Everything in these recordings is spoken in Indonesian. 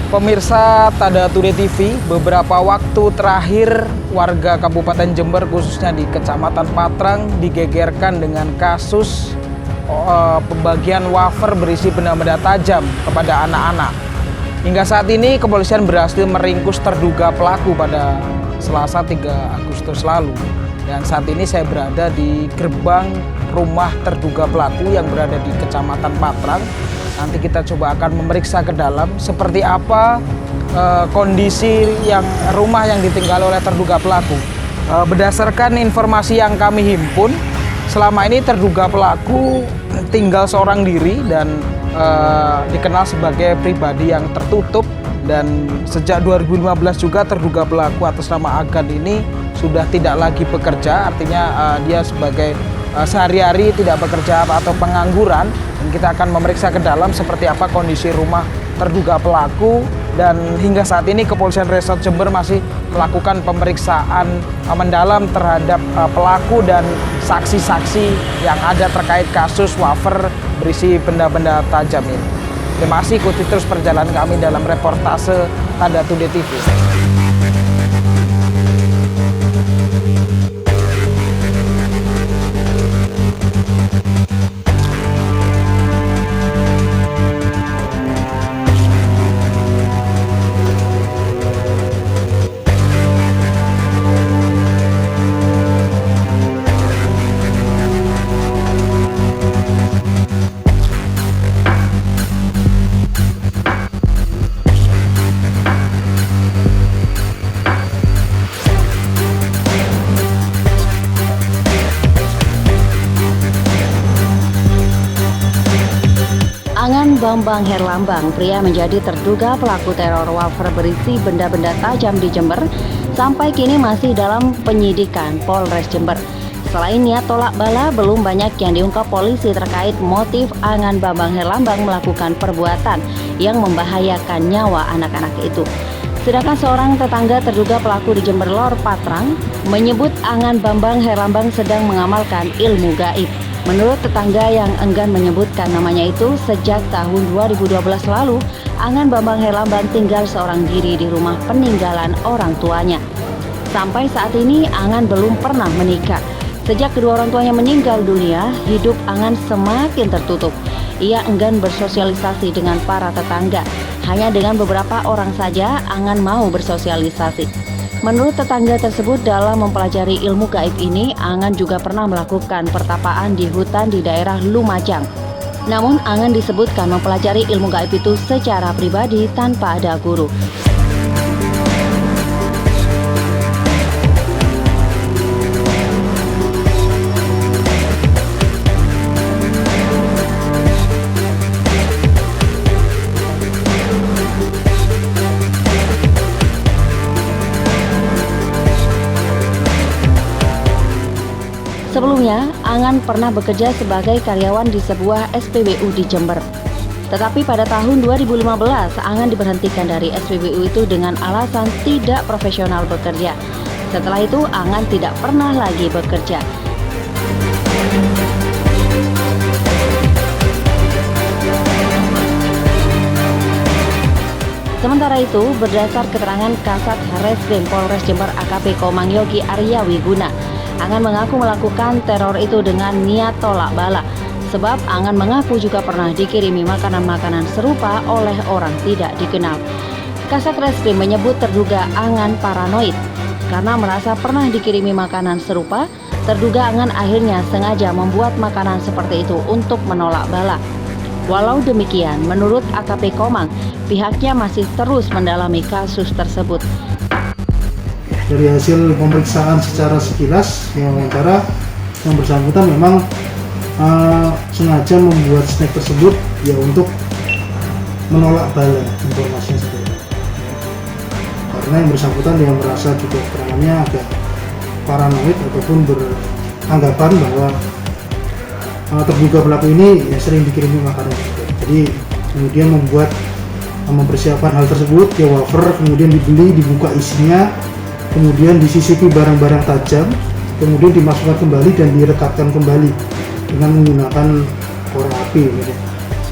Pemirsa Tada Today TV, beberapa waktu terakhir warga Kabupaten Jember khususnya di Kecamatan Patrang digegerkan dengan kasus pembagian wafer berisi benda-benda tajam kepada anak-anak. Hingga saat ini kepolisian berhasil meringkus terduga pelaku pada Selasa 3 Agustus lalu. Dan saat ini saya berada di gerbang rumah terduga pelaku yang berada di Kecamatan Patrang. Nanti kita coba akan memeriksa ke dalam seperti apa kondisi rumah yang ditinggali oleh terduga pelaku. Berdasarkan informasi yang kami himpun, selama ini terduga pelaku tinggal seorang diri dan dikenal sebagai pribadi yang tertutup. Dan sejak 2015 juga terduga pelaku atas nama Agan ini sudah tidak lagi bekerja, artinya dia sebagai sehari-hari tidak bekerja atau pengangguran. Dan kita akan memeriksa ke dalam seperti apa kondisi rumah terduga pelaku. Dan hingga saat ini Kepolisian Resort Jember masih melakukan pemeriksaan mendalam terhadap pelaku dan saksi-saksi yang ada terkait kasus wafer berisi benda-benda tajam ini. Terima kasih, ikuti terus perjalanan kami dalam reportase Tada Today TV. Angan Bambang Herlambang, pria menjadi terduga pelaku teror wafer berisi benda-benda tajam di Jember, sampai kini masih dalam penyidikan Polres Jember. Selain niat tolak bala, belum banyak yang diungkap polisi terkait motif Angan Bambang Herlambang melakukan perbuatan yang membahayakan nyawa anak-anak itu. Sedangkan seorang tetangga terduga pelaku di Jember Lor Patrang menyebut Angan Bambang Herlambang sedang mengamalkan ilmu gaib. Menurut tetangga yang enggan menyebutkan namanya itu, sejak tahun 2012 lalu, Angan Bambang Herlambang tinggal seorang diri di rumah peninggalan orang tuanya. Sampai saat ini, Angan belum pernah menikah. Sejak kedua orang tuanya meninggal dunia, hidup Angan semakin tertutup. Ia enggan bersosialisasi dengan para tetangga. Hanya dengan beberapa orang saja Angan mau bersosialisasi. Menurut tetangga tersebut, dalam mempelajari ilmu gaib ini, Angan juga pernah melakukan pertapaan di hutan di daerah Lumajang. Namun, Angan disebutkan mempelajari ilmu gaib itu secara pribadi tanpa ada guru. Sebelumnya, Angan pernah bekerja sebagai karyawan di sebuah SPBU di Jember. Tetapi pada tahun 2015, Angan diberhentikan dari SPBU itu dengan alasan tidak profesional bekerja. Setelah itu, Angan tidak pernah lagi bekerja. Sementara itu, berdasar keterangan Kasat Reskrim Polres Jember AKP Komang Yogi Arya Wiguna, Angan mengaku melakukan teror itu dengan niat tolak bala. Sebab Angan mengaku juga pernah dikirimi makanan-makanan serupa oleh orang tidak dikenal. Kasat Reskrim menyebut terduga Angan paranoid. Karena merasa pernah dikirimi makanan serupa, terduga Angan akhirnya sengaja membuat makanan seperti itu untuk menolak bala. Walau demikian, menurut AKP Komang, pihaknya masih terus mendalami kasus tersebut. Dari hasil pemeriksaan secara sekilas, wawancara yang bersangkutan memang sengaja membuat snack tersebut ya untuk menolak bala, informasinya seperti itu. Karena yang bersangkutan yang merasa juga keterangannya agak paranoid ataupun beranggapan bahwa terduga pelaku ini ya sering dikirimi makanan juga. Jadi kemudian mempersiapkan hal tersebut, ya wafer kemudian dibeli, dibuka isinya, kemudian disisipi barang-barang tajam, kemudian dimasukkan kembali dan direkatkan kembali dengan menggunakan korek api gitu.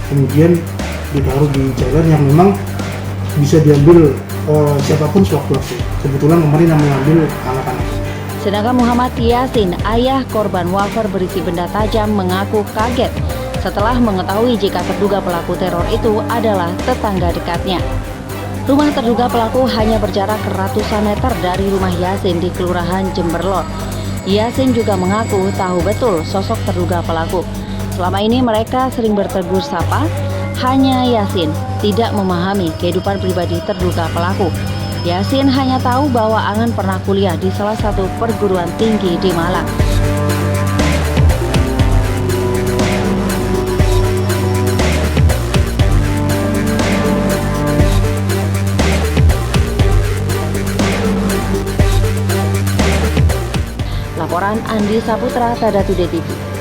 Kemudian ditaruh di jalan yang memang bisa diambil siapapun sewaktu-waktu. Kebetulan kemarin yang mengambil anak-anak. Sedangkan Muhammad Yasin, ayah korban wafer berisi benda tajam, mengaku kaget setelah mengetahui jika terduga pelaku teror itu adalah tetangga dekatnya. Rumah terduga pelaku hanya berjarak ratusan meter dari rumah Yasin di Kelurahan Jemberlor. Yasin juga mengaku tahu betul sosok terduga pelaku. Selama ini mereka sering bertegur sapa, hanya Yasin tidak memahami kehidupan pribadi terduga pelaku. Yasin hanya tahu bahwa Angan pernah kuliah di salah satu perguruan tinggi di Malang. Laporan Andi Saputra, Tada Today TV.